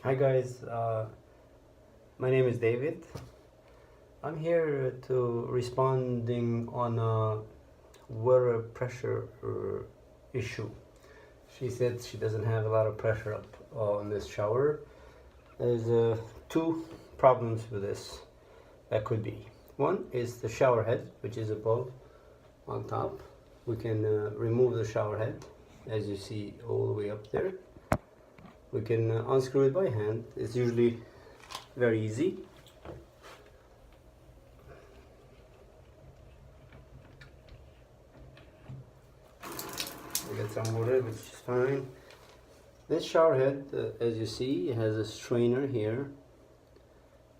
Hi guys, my name is David. I'm here to responding on a water pressure issue. She said she doesn't have a lot of pressure up on this shower. There's two problems with this that could be. One is the shower head, which is above on top. We can remove the shower head, as you see all the way up there. We can unscrew it by hand. It's usually very easy. We get some water, which is fine. This shower head, as you see, has a strainer here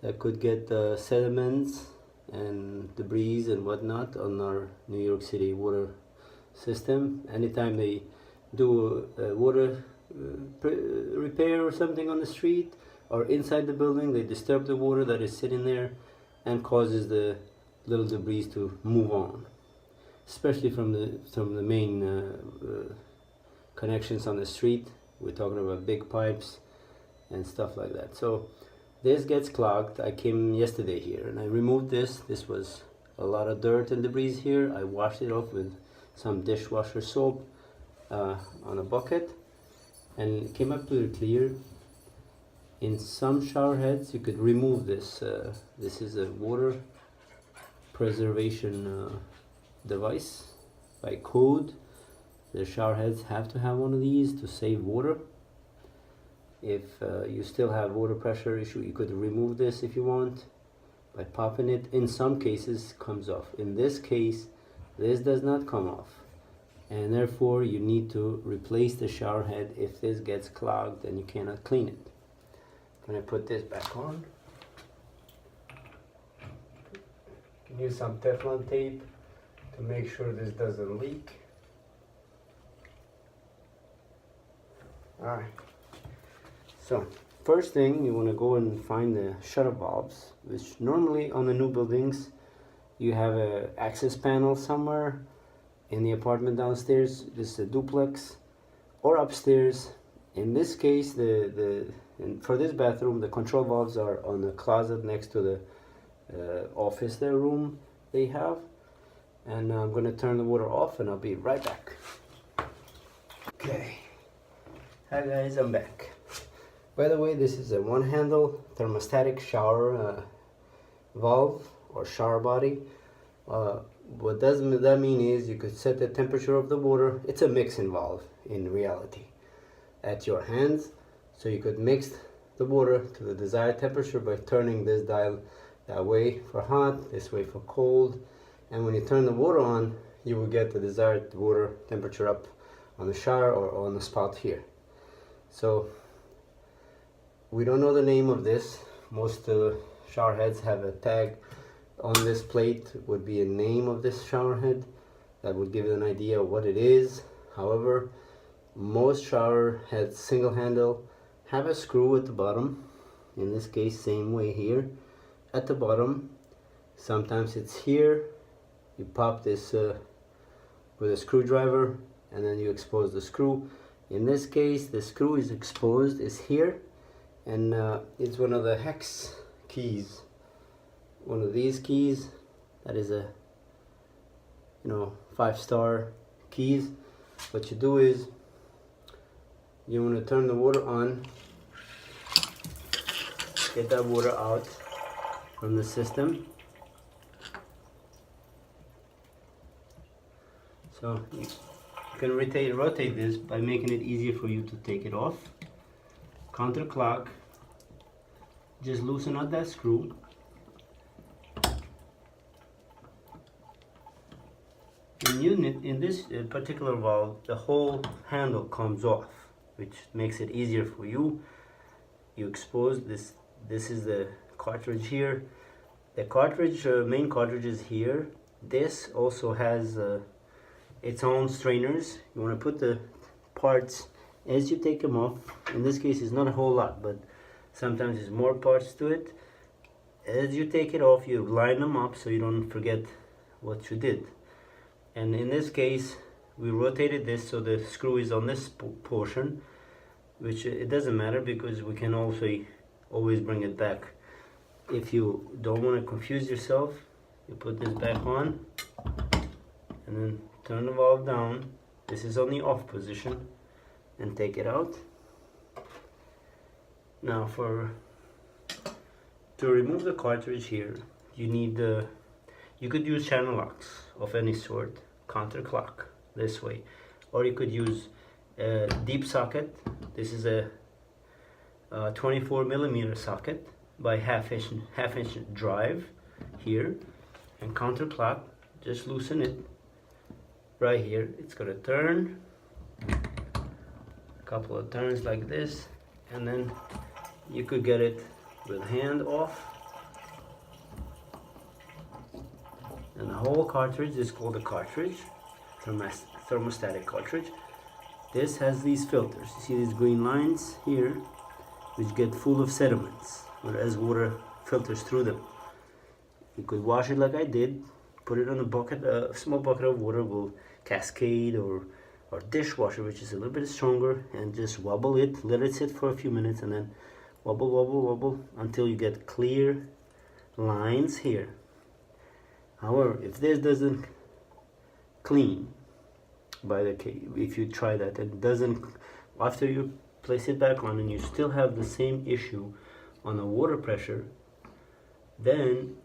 that could get sediments and debris and whatnot on our New York City water system. Anytime they do a water repair or something on the street or inside the building, they disturb the water that is sitting there and causes the little debris to move on, especially from the main connections on the street. We're talking about big pipes and stuff like that. So this gets clogged. I came yesterday here and I removed this. This was a lot of dirt and debris here. I washed it off with some dishwasher soap on a bucket, and it came up pretty clear. In some shower heads you could remove this. This is a water preservation device. By code, the shower heads have to have one of these to save water. If you still have water pressure issue, you could remove this if you want by popping it. In some cases comes off. In this case, this does not come off, and therefore you need to replace the shower head if this gets clogged and you cannot clean it. I'm going to put this back on. You can use some Teflon tape to make sure this doesn't leak. Alright, so first thing, you want to go and find the shutter valves, which normally on the new buildings you have a access panel somewhere in the apartment downstairs. This is a duplex, or upstairs. In this case, for this bathroom, the control valves are on the closet next to the office, their room they have. And I'm going to turn the water off and I'll be right back. Okay, hi guys, I'm back. By the way, this is a one handle thermostatic shower valve or shower body. What does that mean is you could set the temperature of the water. It's a mixing valve in reality at your hands, so you could mix the water to the desired temperature by turning this dial that way for hot, this way for cold, and when you turn the water on, you will get the desired water temperature up on the shower or on the spot here. So we don't know the name of this. Most shower heads have a tag on this plate, would be a name of this shower head that would give you an idea of what it is. However, most shower heads, single handle, have a screw at the bottom. In this case, same way here at the bottom. Sometimes it's here. You pop this with a screwdriver and then you expose the screw. In this case, the screw is exposed, is here, and it's one of the hex keys. One of these keys, that is a 5-star keys. What you do is you want to turn the water on, get that water out from the system. So you can rotate this by making it easier for you to take it off. Counterclock, just loosen out that screw. In this particular valve, the whole handle comes off, which makes it easier for you. You expose this. This is the cartridge here. The cartridge, main cartridge is here. This also has its own strainers. You want to put the parts as you take them off. In this case, it's not a whole lot, but sometimes there's more parts to it. As you take it off, you line them up so you don't forget what you did. And in this case, we rotated this so the screw is on this portion. which it doesn't matter because we can also always bring it back. If you don't want to confuse yourself, you put this back on and then turn the valve down. This is on the off position, and take it out. Now to remove the cartridge here, you need you could use channel locks of any sort, counterclock this way, or you could use a deep socket. This is a 24mm socket by half inch drive here, and counterclock. Just loosen it right here. It's gonna turn a couple of turns like this, and then you could get it with hand off. And the whole cartridge is called a cartridge, thermostatic cartridge. This has these filters. You see these green lines here, which get full of sediments, whereas water filters through them. You could wash it like I did, put it on a bucket, a small bucket of water, will cascade, or dishwasher, which is a little bit stronger, and just wobble it, let it sit for a few minutes, and then wobble, wobble, wobble until you get clear lines here. However, if this doesn't clean if you try that and doesn't, after you place it back on and you still have the same issue on the water pressure, then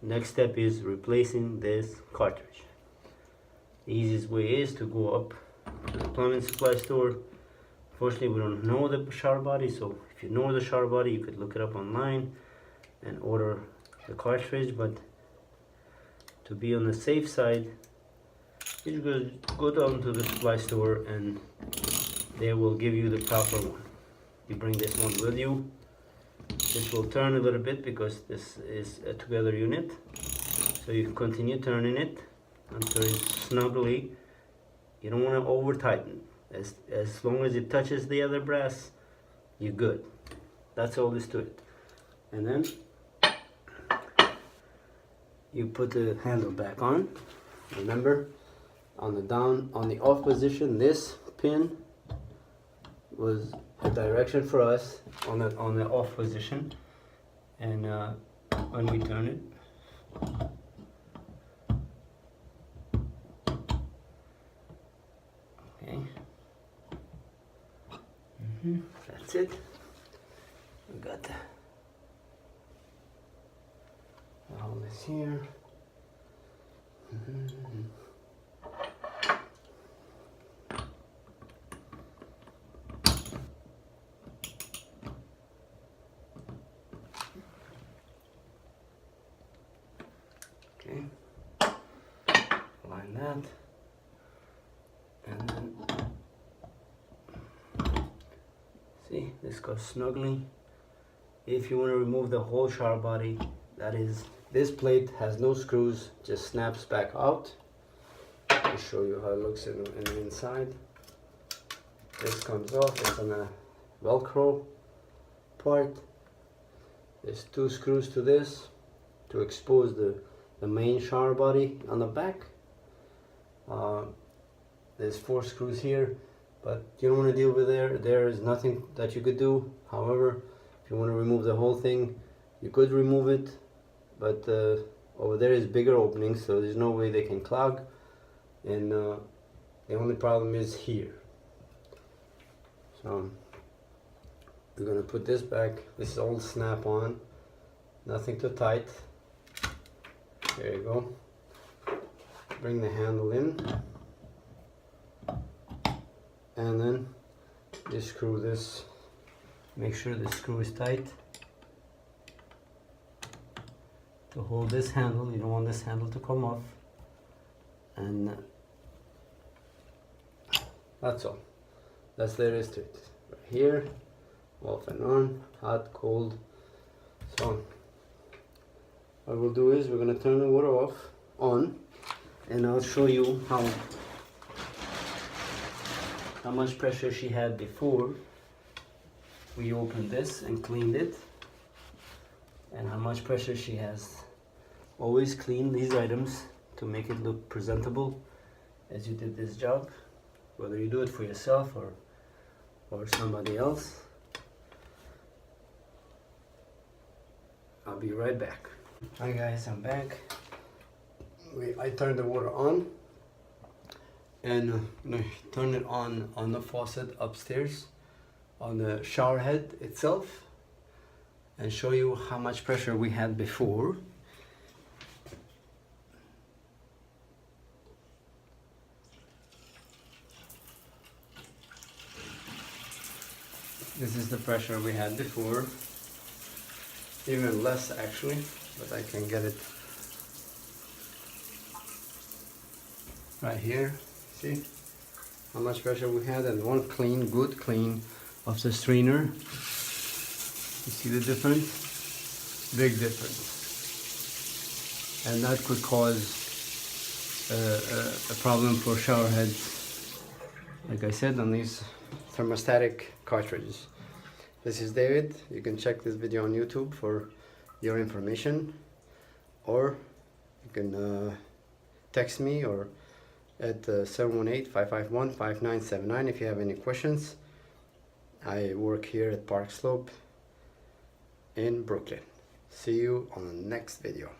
next step is replacing this cartridge. The easiest way is to go up to the plumbing supply store. Fortunately, we don't know the shower body, so if you know the shower body, you could look it up online and order the cartridge. But to be on the safe side, you just go down to the supply store and they will give you the proper one. You bring this one with you. This will turn a little bit because this is a together unit, so you can continue turning it until it's snugly. You don't want to over tighten. As long as it touches the other brass, you're good. That's all there is to it. And then you put the handle back on. Remember, on the off position, this pin was a direction for us on the off position, and when we turn it, okay, that's it. We got all this here. Okay, line that, and then see, this goes snugly. If you want to remove the whole shower body, that is, this plate has no screws, just snaps back out. I'll show you how it looks in the inside. This comes off, it's on a Velcro part. There's 2 screws to this to expose the main shower body on the back. There's 4 screws here, but you don't want to deal with there is nothing that you could do. However, if you want to remove the whole thing, you could remove it, but over there is bigger openings, so there's no way they can clog, and the only problem is here. So we're gonna put this back. This is all snap on, nothing too tight. There you go. Bring the handle in, and then you screw this. Make sure the screw is tight to hold this handle. You don't want this handle to come off, and that's all. That's there is to it. Right here, off and on, hot, cold. So what we'll do is we're gonna turn the water on, and I'll show you how much pressure she had before we opened this and cleaned it, and how much pressure she has. Always clean these items to make it look presentable as you did this job, whether you do it for yourself or somebody else. I'll be right back. Hi guys, I'm back. I turned the water on, and I'm gonna turn it on the faucet upstairs on the shower head itself and show you how much pressure we had before. This is the pressure we had before, even less actually, but I can get it right here. See how much pressure we had, and one clean, good clean of the strainer. You see the difference? Big difference. And that could cause a problem for shower heads, like I said, on these thermostatic cartridges. This is David. You can check this video on YouTube for your information, or you can text me or at 718-551-5979 if you have any questions. I work here at Park Slope in Brooklyn. See you on the next video.